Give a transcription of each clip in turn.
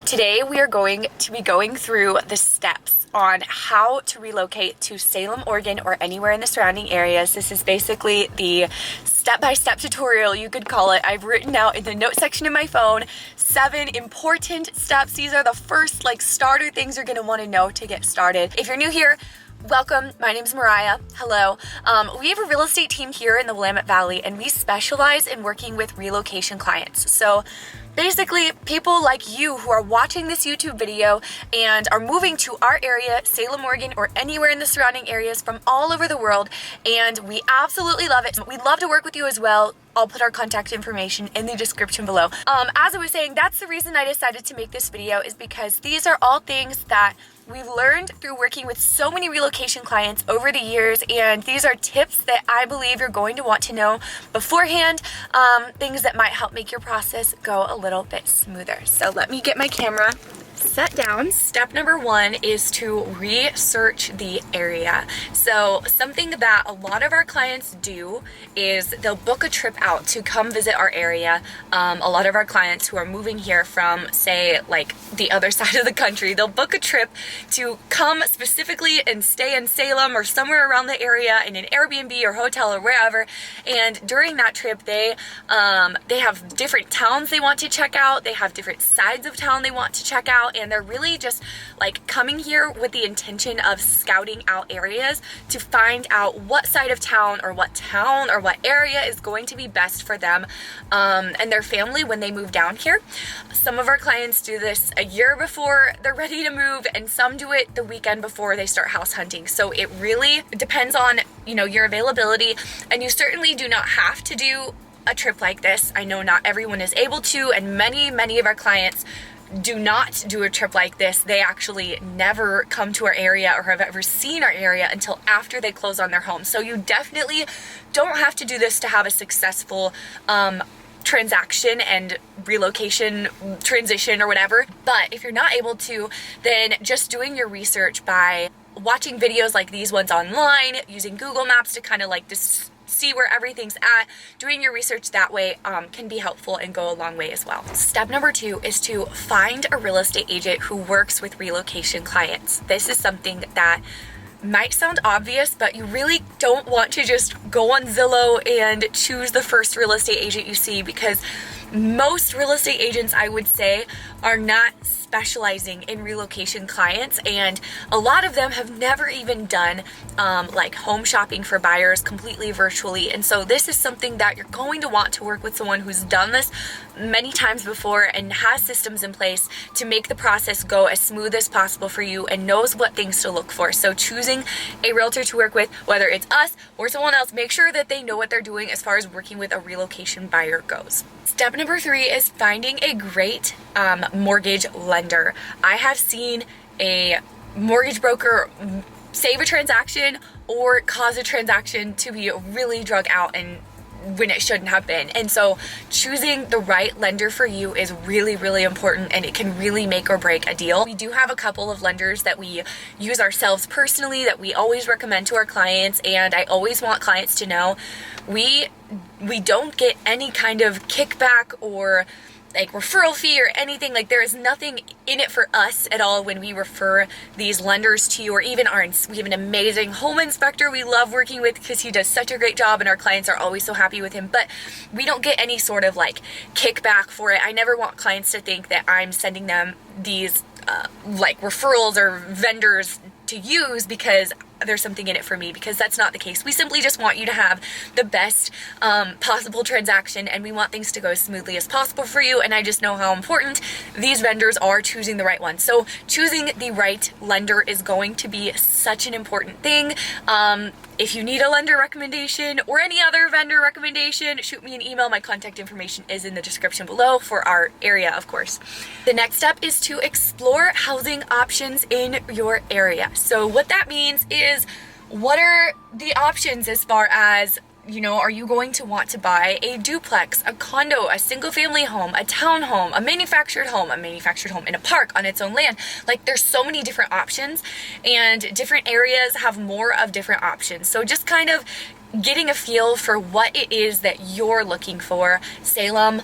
Today we are going to be going through the steps on how to relocate to Salem, Oregon, or anywhere in the surrounding areas. This is basically the step-by-step tutorial, you could call it. I've written out in the note section of my phone 7 important steps. These are the first starter things you're gonna wanna know to get started. If you're new here, welcome. My name is Mariah. Hello. We have a real estate team here in the Willamette Valley, and we specialize in working with relocation clients. So basically, people like you who are watching this YouTube video and are moving to our area, Salem, Oregon, or anywhere in the surrounding areas from all over the world, and we absolutely love it. We'd love to work with you as well. I'll put our contact information in the description below. As I was saying, that's the reason I decided to make this video, is because these are all things that we've learned through working with so many relocation clients over the years, and these are tips that I believe you're going to want to know beforehand, things that might help make your process go a little bit smoother. So let me get my camera set down. Step number 1 is to research the area. So something that a lot of our clients do is they'll book a trip out to come visit our area. A lot of our clients who are moving here from, say, the other side of the country, they'll book a trip to come specifically and stay in Salem or somewhere around the area in an Airbnb or hotel or wherever. And during that trip, they have different towns they want to check out. They have different sides of town they want to check out. And they're really just coming here with the intention of scouting out areas to find out what side of town or what area is going to be best for them and their family when they move down here. Some of our clients do this a year before they're ready to move, and some do it the weekend before they start house hunting. So it really depends on, your availability, and you certainly do not have to do a trip like this. I know not everyone is able to, and many of our clients do not do a trip like this. They actually never come to our area or have ever seen our area until after they close on their home. So you definitely don't have to do this to have a successful transaction and relocation transition or whatever. But if you're not able to, then just doing your research by watching videos like these ones online, using Google Maps to kind of just see where everything's at, doing your research that way can be helpful and go a long way as well. Step number 2 is to find a real estate agent who works with relocation clients. This is something that might sound obvious, but you really don't want to just go on Zillow and choose the first real estate agent you see, because most real estate agents, I would say, are not specializing in relocation clients, and a lot of them have never even done home shopping for buyers completely virtually. And so this is something that you're going to want to work with someone who's done this many times before and has systems in place to make the process go as smooth as possible for you and knows what things to look for. So choosing a realtor to work with, whether it's us or someone else, make sure that they know what they're doing as far as working with a relocation buyer goes. Step number 3 is finding a great mortgage lender. I have seen a mortgage broker save a transaction or cause a transaction to be really drug out and when it shouldn't have been. And so choosing the right lender for you is really important, and it can really make or break a deal. We do have a couple of lenders that we use ourselves personally that we always recommend to our clients, and I always want clients to know we don't get any kind of kickback or referral fee or anything. There is nothing in it for us at all when we refer these lenders to you, or even we have an amazing home inspector we love working with because he does such a great job and our clients are always so happy with him, but we don't get any sort of kickback for it. I never want clients to think that I'm sending them these referrals or vendors to use because there's something in it for me, because that's not the case. We simply just want you to have the best possible transaction, and we want things to go as smoothly as possible for you, and I just know how important these vendors are, choosing the right one. So choosing the right lender is going to be such an important thing. If you need a lender recommendation or any other vendor recommendation, shoot me an email. My contact information is in the description below for our area, of course. The next step is to explore housing options in your area. So what that means is, what are the options as far as, are you going to want to buy a duplex, a condo, a single family home, a townhome, a manufactured home in a park on its own land? There's so many different options, and different areas have more of different options. So just kind of getting a feel for what it is that you're looking for. Salem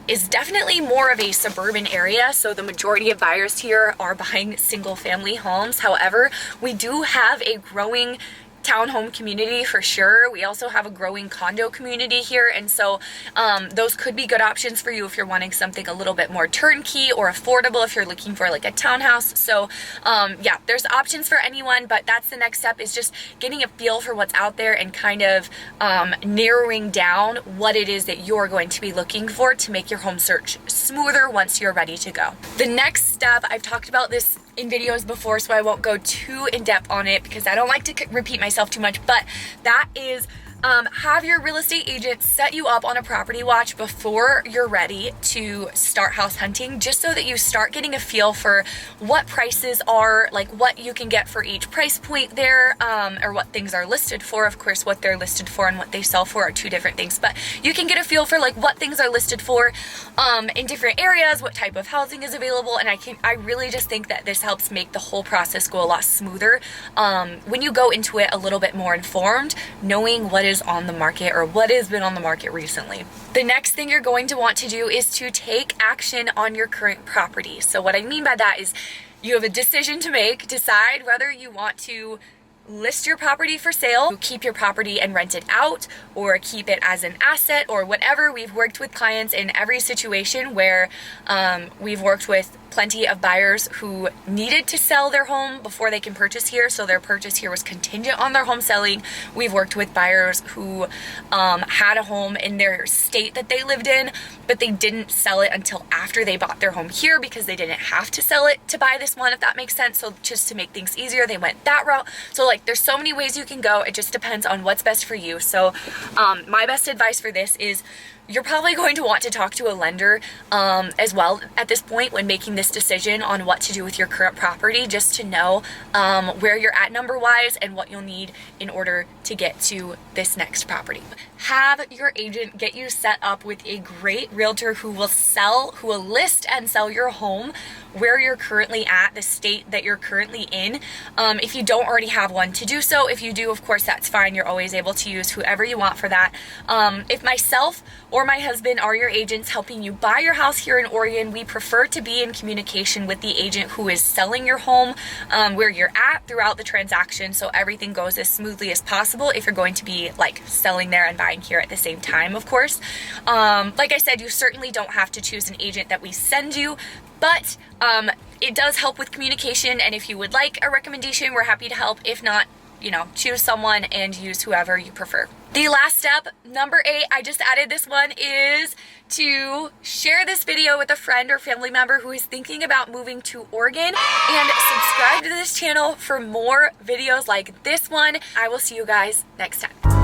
is definitely more of a suburban area, so the majority of buyers here are buying single family homes. However, we do have a growing townhome community for sure. We also have a growing condo community here, and so those could be good options for you if you're wanting something a little bit more turnkey or affordable, if you're looking for like a townhouse. So yeah, there's options for anyone, but that's the next step, is just getting a feel for what's out there and kind of narrowing down what it is that you're going to be looking for to make your home search smoother once you're ready to go. The next step, I've talked about this in videos before, so I won't go too in depth on it because I don't like to repeat myself too much, but that is have your real estate agent set you up on a property watch before you're ready to start house hunting, just so that you start getting a feel for what prices are, like what you can get for each price point there, or what things are listed for. Of course, what they're listed for and what they sell for are two different things, but you can get a feel for like what things are listed for in different areas, what type of housing is available, and I really just think that this helps make the whole process go a lot smoother when you go into it a little bit more informed, knowing what is on the market or what has been on the market recently. The next thing you're going to want to do is to take action on your current property. So what I mean by that is you have a decision to make. Decide whether you want to list your property for sale, keep your property and rent it out, or keep it as an asset, or whatever. We've worked with clients in every situation where we've worked with plenty of buyers who needed to sell their home before they can purchase here, so their purchase here was contingent on their home selling. We've worked with buyers who had a home in their state that they lived in, but they didn't sell it until after they bought their home here because they didn't have to sell it to buy this one, if that makes sense. So just to make things easier, they went that route. So like there's so many ways you can go. It just depends on what's best for you. So my best advice for this is you're probably going to want to talk to a lender as well at this point when making this decision on what to do with your current property, just to know where you're at number wise and what you'll need in order to get to this next property. Have your agent get you set up with a great realtor who will list and sell your home where you're currently at, the state that you're currently in. If you don't already have one, to do so. If you do, of course, that's fine. You're always able to use whoever you want for that. If myself or my husband are your agents helping you buy your house here in Oregon, we prefer to be in communication with the agent who is selling your home where you're at throughout the transaction, so everything goes as smoothly as possible if you're going to be like selling there and buying here at the same time, of course. Like I said, you certainly don't have to choose an agent that we send you, but it does help with communication, and if you would like a recommendation, we're happy to help. If not, you know, choose someone and use whoever you prefer. The last step, number 8, I just added this one, is to share this video with a friend or family member who is thinking about moving to Oregon, and subscribe to this channel for more videos like this one. I will see you guys next time.